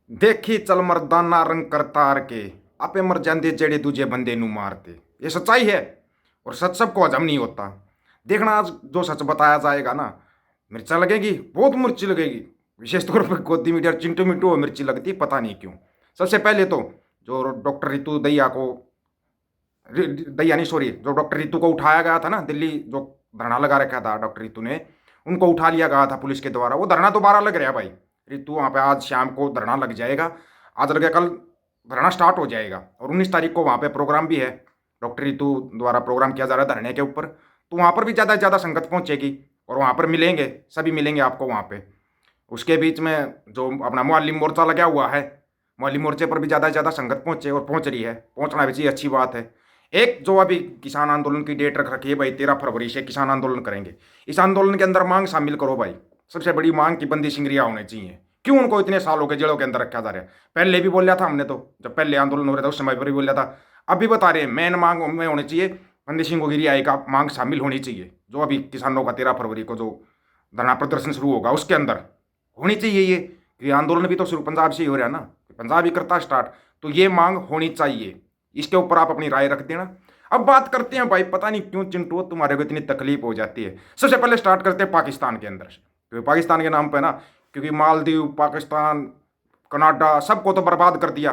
देखी चल मर्दाना रंग करतार के आपे मर जाते जेड़े दूजे बंदे नू मारते। ये सच्चाई है और सच सबको हजम नहीं होता। देखना आज जो सच बताया जाएगा ना, मिर्चा लगेगी, बहुत मिर्ची लगेगी। विशेष तौर पर गोदी मीडिया चिंटू मिंटू और मिर्ची लगती, पता नहीं क्यों। सबसे पहले तो जो डॉक्टर रितु दहिया को, दहिया नहीं सॉरी, जो डॉक्टर रितु को उठाया गया था ना दिल्ली, जो धरना लगा रखा था डॉक्टर रितु ने, उनको उठा लिया गया था पुलिस के द्वारा। वो धरना दोबारा लग रहा है भाई। रितु वहाँ पे आज शाम को धरना लग जाएगा। आज लगे कल धरना स्टार्ट हो जाएगा और 19 तारीख को वहाँ पे प्रोग्राम भी है। डॉक्टर रितु द्वारा प्रोग्राम किया जा रहा है धरने के ऊपर। तो वहाँ पर भी ज़्यादा से ज़्यादा संगत पहुँचेगी और वहाँ पर मिलेंगे, सभी मिलेंगे आपको वहाँ पे। उसके बीच में जो अपना मुअल्लिम मोर्चा लगा हुआ है, मुअल्लिम मोर्चे पर भी ज़्यादा से ज़्यादा संगत पहुँचे और पहुँच रही है। पहुँचना भी चाहिए, अच्छी बात है। एक जो अभी किसान आंदोलन की डेट रख रखी है भाई, 13 फरवरी से किसान आंदोलन करेंगे। इस आंदोलन के अंदर मांग शामिल करो भाई। सबसे बड़ी मांग की बंदी सिंगरिया होने चाहिए। क्यों उनको इतने सालों के जेलों के अंदर रखा जा रहा है? पहले भी बोला था हमने, तो जब पहले आंदोलन हो रहा था उस समय पर भी बोला था, अब भी बता रहे हैं मेन मांग में होनी चाहिए, बंदी सिंह गिरिया का मांग शामिल होनी चाहिए। जो अभी किसानों का 13 फरवरी को जो धरना प्रदर्शन शुरू होगा उसके अंदर होनी चाहिए ये आंदोलन भी तो शुरू पंजाब से ही हो रहा है ना, पंजाब ही करता स्टार्ट। तो ये मांग होनी चाहिए। इसके ऊपर आप अपनी राय रख देना। अब बात करते हैं भाई, पता नहीं क्यों चिंटू तुम्हारे को इतनी तकलीफ हो जाती है। सबसे पहले स्टार्ट करते हैं पाकिस्तान के अंदर से, क्योंकि पाकिस्तान के नाम पे ना, क्योंकि मालदीव, पाकिस्तान, कनाडा सबको तो बर्बाद कर दिया,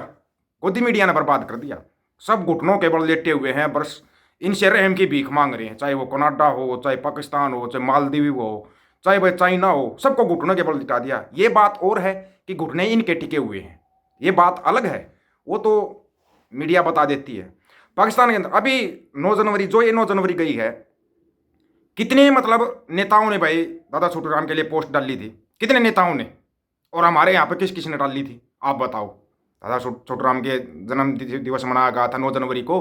गोदी मीडिया ने बर्बाद कर दिया। सब घुटनों के बल लेटे हुए हैं, बस इनसे रहम की भीख मांग रहे हैं। चाहे वो कनाडा हो, चाहे पाकिस्तान हो, चाहे मालदीव हो, चाहे भाई चाइना हो, सबको घुटनों के बल लिटा दिया। ये बात और है कि घुटने इनके टिके हुए हैं, ये बात अलग है। वो तो मीडिया बता देती है। पाकिस्तान के अंदर अभी 9 जनवरी, जो ये 9 जनवरी गई है, कितने मतलब नेताओं ने भाई दादा छोटू राम के लिए पोस्ट डाली थी? कितने नेताओं ने? और हमारे यहाँ पे किस किस ने डाली थी आप बताओ? दादा छोटू राम के जन्म दिवस मनाया गया था 9 जनवरी को,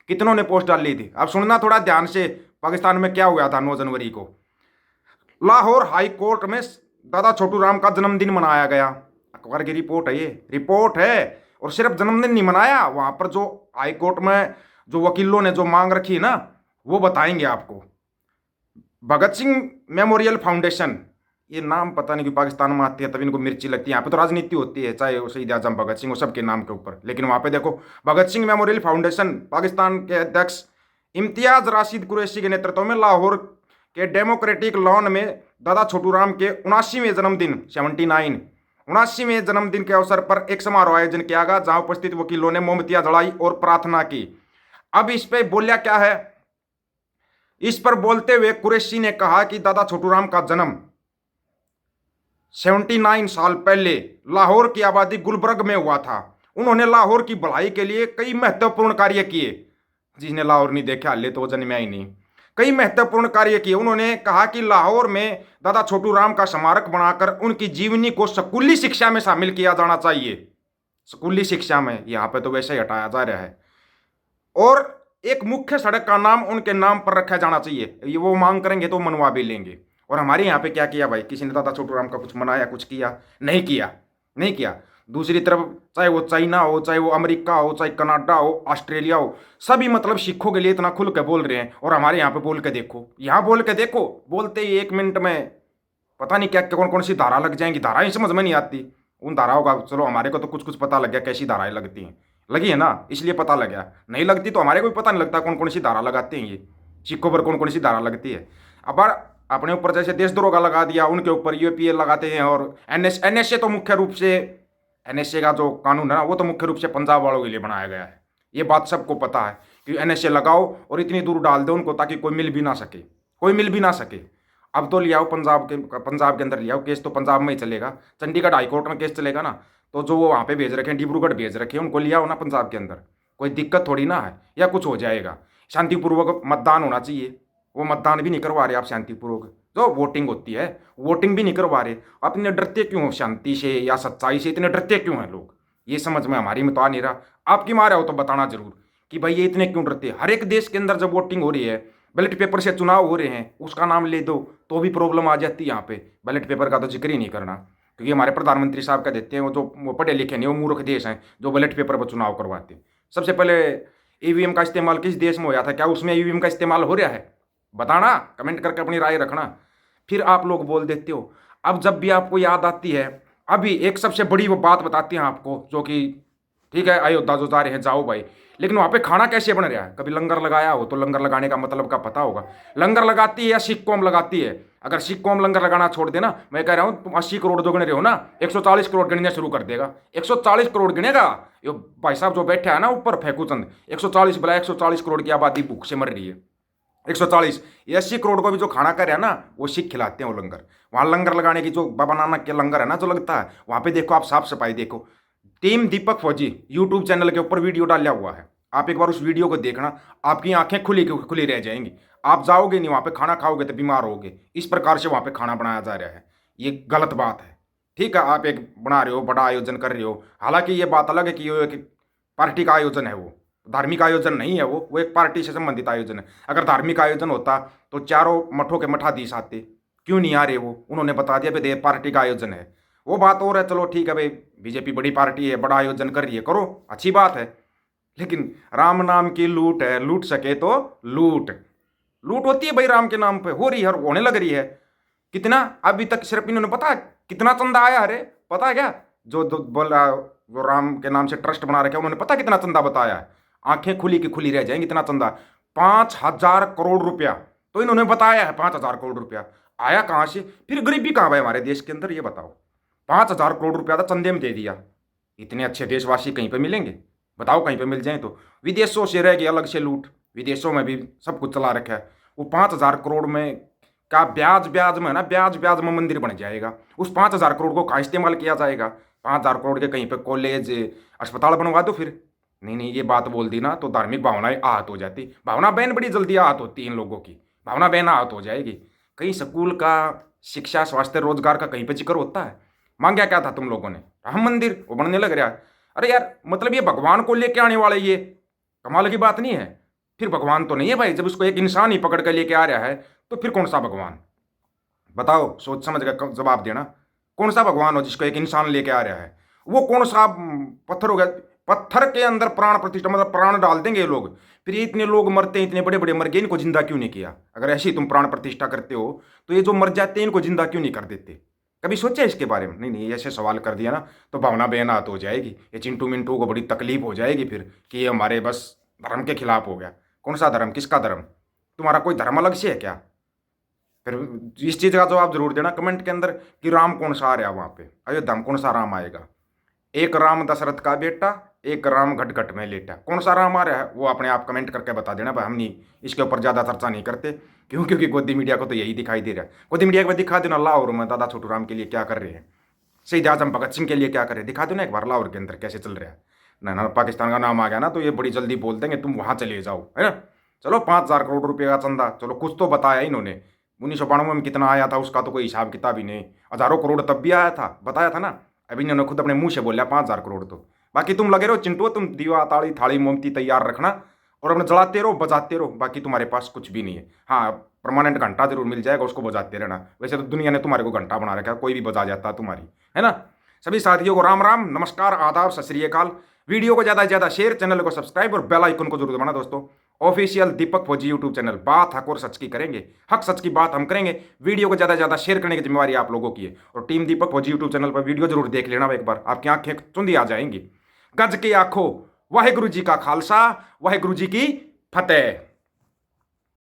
कितनों ने पोस्ट डाली थी? अब सुनना थोड़ा ध्यान से, पाकिस्तान में क्या हुआ था 9 जनवरी को। लाहौर हाई कोर्ट में दादा छोटू राम का जन्मदिन मनाया गया। अखबार की रिपोर्ट है, ये रिपोर्ट है। और सिर्फ जन्मदिन नहीं मनाया, वहां पर जो हाई कोर्ट में जो वकीलों ने जो मांग रखी ना, वो बताएंगे आपको। भगत सिंह मेमोरियल फाउंडेशन, ये नाम पता नहीं कि पाकिस्तान में आती है तभी इनको मिर्ची लगती है। यहाँ पे तो राजनीति होती है, चाहे शहीद आजम भगत सिंह, वो सबके नाम के ऊपर। लेकिन वहाँ पे देखो, भगत सिंह मेमोरियल फाउंडेशन, पाकिस्तान के अध्यक्ष इम्तियाज राशिद कुरैशी के नेतृत्व में लाहौर के डेमोक्रेटिक लॉन में दादा छोटू राम के 79वें जन्मदिन 79वें जन्मदिन के अवसर पर एक समारोह आयोजन किया गया, जहां उपस्थित वकीलों ने मोमबत्तियां जलाई और प्रार्थना की। अब इस पे बोलिया क्या है? इस पर बोलते हुए कुरैशी ने कहा कि दादा छोटू राम का जन्म 79 साल पहले लाहौर की आबादी गुलबर्ग में हुआ था। उन्होंने लाहौर की भलाई के लिए कई महत्वपूर्ण कार्य किए। जिसने लाहौर नहीं देखा हाले तो वो जन्मा ही नहीं। कई महत्वपूर्ण कार्य किए। उन्होंने कहा कि लाहौर में दादा छोटू राम का स्मारक बनाकर उनकी जीवनी को स्कूली शिक्षा में शामिल किया जाना चाहिए। स्कूली शिक्षा में, यहाँ पे तो वैसे ही हटाया जा रहा है। और एक मुख्य सड़क का नाम उनके नाम पर रखा जाना चाहिए। ये वो मांग करेंगे तो मनवा भी लेंगे। और हमारे यहाँ पे क्या किया भाई? किसी ने दादा छोटू राम का कुछ मनाया, कुछ किया? नहीं किया, नहीं किया। दूसरी तरफ चाहे वो चाइना हो, चाहे वो अमेरिका हो, चाहे कनाडा हो, ऑस्ट्रेलिया हो, सभी मतलब सिखों के लिए इतना खुल के बोल रहे हैं। और हमारे यहाँ पे बोल के देखो, यहाँ बोल के देखो, बोलते ही 1 मिनट में पता नहीं क्या कौन कौन सी धारा लग जाएंगी। धाराएं समझ में नहीं आती उन धाराओं का। चलो हमारे को तो कुछ कुछ पता लग गया कैसी धाराएं लगती हैं, लगी है ना, इसलिए पता लग गया। नहीं लगती तो हमारे को भी पता नहीं लगता कौन कौन सी धारा लगाते हैं ये, सिखों पर कौन कौन सी धारा लगती है। अब अपने ऊपर जैसे देशद्रोह का लगा दिया, उनके ऊपर यूपीए लगाते हैं। और एनएसए तो मुख्य रूप से, एनएसए का जो कानून है ना, वो तो मुख्य रूप से पंजाब वालों के लिए बनाया गया है। ये बात सबको पता है कि एनएसए लगाओ और इतनी दूर डाल दो उनको ताकि कोई मिल भी ना सके, कोई मिल भी ना सके। अब तो ले आओ पंजाब के अंदर ले आओ, केस तो पंजाब में ही चलेगा। चंडीगढ़ हाईकोर्ट में केस चलेगा ना, तो जो वो वहाँ पे भेज रखे हैं, डिब्रूगढ़ भेज रखे हैं, उनको ले आओ ना पंजाब के अंदर। कोई दिक्कत थोड़ी ना है, या कुछ हो जाएगा। शांतिपूर्वक मतदान होना चाहिए, वो मतदान भी नहीं करवा रहे आप शांतिपूर्वक। जो वोटिंग होती है, वोटिंग भी नहीं करवा रहे। आप इतने डरते क्यों हो शांति से या सच्चाई से? इतने डरते क्यों हैं लोग? ये समझ में हमारी में तो आ नहीं रहा। आपकी मारे हो तो बताना जरूर कि भाई ये इतने क्यों डरते हैं। हर एक देश के अंदर जब वोटिंग हो रही है, बैलेट पेपर से चुनाव हो रहे हैं, उसका नाम ले दो तो भी प्रॉब्लम आ जाती है। यहाँ पे बैलेट पेपर का तो जिक्र ही नहीं करना, क्योंकि हमारे प्रधानमंत्री साहब का देते हैं, वो पढ़े लिखे नहीं, वो मूर्ख देश हैं जो बैलेट पेपर पर चुनाव करवाते हैं। सबसे पहले ईवीएम का इस्तेमाल किस देश में होया था? क्या उसमें ईवीएम का इस्तेमाल हो रहा है? बताना, कमेंट करके अपनी राय रखना। फिर आप लोग बोल देते हो। अब जब भी आपको याद आती है, अभी एक सबसे बड़ी वो बात बताते हैं आपको, जो कि ठीक है, अयोध्या जो जा रहे हैं जाओ भाई, लेकिन वहाँ पे खाना कैसे बन रहा है? कभी लंगर लगाया हो तो लंगर लगाने का मतलब का पता होगा। लंगर लगाती है या सिख कौम लगाती है? अगर सिख कौम लंगर लगाना छोड़ देना, मैं कह रहा हूँ तुम 80 करोड़ जो गिन रहे हो ना, 140 करोड़ गिनने शुरू कर देगा। 140 करोड़ गिनेगा ये भाई साहब जो बैठे है ना ऊपर फेंकूचंद, 140 बोला, 140 करोड़ की आबादी भूख से मर रही है। 140, ये 80 करोड़ को भी जो खाना कर रहा है ना, वो सिख खिलाते हैं वो लंगर। वहाँ लंगर लगाने की जो बाबा नानक के लंगर है ना जो लगता है, वहाँ पे देखो आप साफ सफाई देखो। टीम दीपक फौजी यूट्यूब चैनल के ऊपर वीडियो डाला हुआ है, आप एक बार उस वीडियो को देखना, आपकी आंखें खुली खुली रह जाएंगी। आप जाओगे नहीं वहाँ पे, खाना खाओगे तो बीमार होगे। इस प्रकार से वहाँ पे खाना बनाया जा रहा है, ये गलत बात है। ठीक है, आप एक बना रहे हो, बड़ा आयोजन कर रहे हो, हालांकि ये बात अलग है कि ये एक पार्टी का आयोजन है, वो धार्मिक आयोजन नहीं है, वो एक पार्टी से संबंधित आयोजन है। अगर धार्मिक आयोजन होता तो चारों मठों के मठाधीश आते, क्यों नहीं आ रहे? वो उन्होंने बता दिया भाई पार्टी का आयोजन है, वो बात और है। चलो ठीक है भाई, बीजेपी बड़ी पार्टी है, बड़ा आयोजन कर रही है, करो, अच्छी बात है। लेकिन राम नाम की लूट है, लूट सके तो लूट। लूट होती है भाई राम के नाम पे, हो रही है और होने लग रही है। कितना अभी तक सिर्फ इन्होंने पता कितना चंदा आया? अरे पता है क्या? जो बोला वो राम के नाम से ट्रस्ट बना रखे, उन्होंने पता कितना चंदा बताया है? आंखें खुली की खुली रह जाएंगी, इतना चंदा 5,000 करोड़ रुपया तो इन्होंने बताया है। 5,000 करोड़ रुपया आया कहां से? फिर गरीबी कहां है हमारे देश के अंदर, ये बताओ। 5,000 करोड़ रुपया तो चंदे में दे दिया। इतने अच्छे देशवासी कहीं पे मिलेंगे? बताओ, कहीं पे मिल जाए तो। विदेशों से रह गई अलग से लूट, विदेशों में भी सब कुछ चला रखा है। वो 5,000 करोड़ में का ब्याज ब्याज में ना, ब्याज ब्याज में मंदिर बन जाएगा। उस 5,000 करोड़ को कहाँ इस्तेमाल किया जाएगा? 5,000 करोड़ के कहीं पे कॉलेज अस्पताल बनवा दो फिर। नहीं नहीं, ये बात बोल दी ना तो धार्मिक भावनाएं आहत हो जाती। भावना बहन बड़ी जल्दी आहत होती है इन लोगों की, भावना बहन आहत हो जाएगी। कहीं स्कूल का, शिक्षा, स्वास्थ्य, रोजगार का कहीं पे जिक्र होता है? मांगा क्या था तुम लोगों ने? राम मंदिर वो बनने लग रहा है। अरे यार, मतलब ये भगवान को लेके आने वाले, ये कमाल की बात नहीं है? फिर भगवान तो नहीं है भाई, जब उसको एक इंसान ही पकड़ कर लेके आ रहा है तो फिर कौन सा भगवान? बताओ, सोच समझ कर जवाब देना। कौन सा भगवान हो जिसको एक इंसान लेके आ रहा है? वो कौन सा पत्थर हो गया? पत्थर के अंदर प्राण प्रतिष्ठा, मतलब प्राण डाल देंगे ये लोग। फिर ये इतने लोग मरते हैं, इतने बड़े बड़े मर गए, इनको जिंदा क्यों नहीं किया? अगर ऐसी तुम प्राण प्रतिष्ठा करते हो तो ये जो मर जाते हैं इनको जिंदा क्यों नहीं कर देते? कभी सोचा इसके बारे में? नहीं नहीं, ऐसे सवाल कर दिया ना तो भावना बेनात हो जाएगी। ये चिंटू मिंटू को बड़ी तकलीफ हो जाएगी फिर कि ये हमारे बस धर्म के खिलाफ हो गया। कौन सा धर्म? किसका धर्म? तुम्हारा कोई धर्म अलग से है क्या? फिर इस चीज़ का जवाब जरूर देना कमेंट के अंदर कि राम कौन सा आ रहा है वहाँ पे, अयोध्या में कौन सा राम आएगा? एक राम दशरथ का बेटा, एक राम घट घट में लेटा, कौन सा राम आ रहा है वो अपने आप कमेंट करके बता देना भाई। हम नहीं, इसके ऊपर ज़्यादा चर्चा नहीं करते, क्यों? क्योंकि गोदी मीडिया को तो यही दिखाई दे रहा है। गोदी मीडिया को दिखा देना लाहौर में दादा छोटू राम के लिए क्या कर रहे हैं, शहीद आजम भगत सिंह के लिए क्या कर रहे हैं, दिखा दो ना एक बार लाहौर के अंदर कैसे चल रहा है। ना पाकिस्तान का नाम आ गया ना तो ये बड़ी जल्दी बोल देंगे तुम वहाँ चले जाओ, है ना। चलो 5,000 करोड़ रुपये का चंदा, चलो कुछ तो बताया इन्होंने। 1992 में कितना आया था उसका तो कोई हिसाब किताब ही नहीं। हज़ारों करोड़ तब भी आया था, बताया था ना। अभी इन्होंने खुद अपने मुंह से बोला 5,000 करोड़। तो बाकी तुम लगे रहो चिंटू, तुम दीवा ताड़ी थाली मोमती तैयार रखना और अपने जलाते रहो, बजाते रहो, बाकी तुम्हारे पास कुछ भी नहीं है। हाँ, परमानेंट घंटा जरूर मिल जाएगा, उसको बजाते रहना। वैसे तो दुनिया ने तुम्हारे को घंटा बना रखा है, कोई भी बजा जाता है तुम्हारी, है ना। सभी साथियों को राम राम, नमस्कार, आदाब, सत श्री अकाल। वीडियो को ज़्यादा से ज़्यादा शेयर, चैनल को सब्सक्राइब और बेल आइकन को जरूर दबाना दोस्तों। ऑफिशियल दीपक फौजी यूट्यूब चैनल, बात हक और सच की करेंगे, हक सच की बात हम करेंगे। वीडियो को ज़्यादा से ज़्यादा शेयर करने की जिम्मेवारी आप लोगों की है। और टीम दीपक फौजी यूट्यूब चैनल पर वीडियो जरूर देख लेना एक बार, आपकी आंखें चुंदी आ जाएंगी। गज की आंखों, वाहेगुरु जी का खालसा, वाहेगुरु जी की फतेह।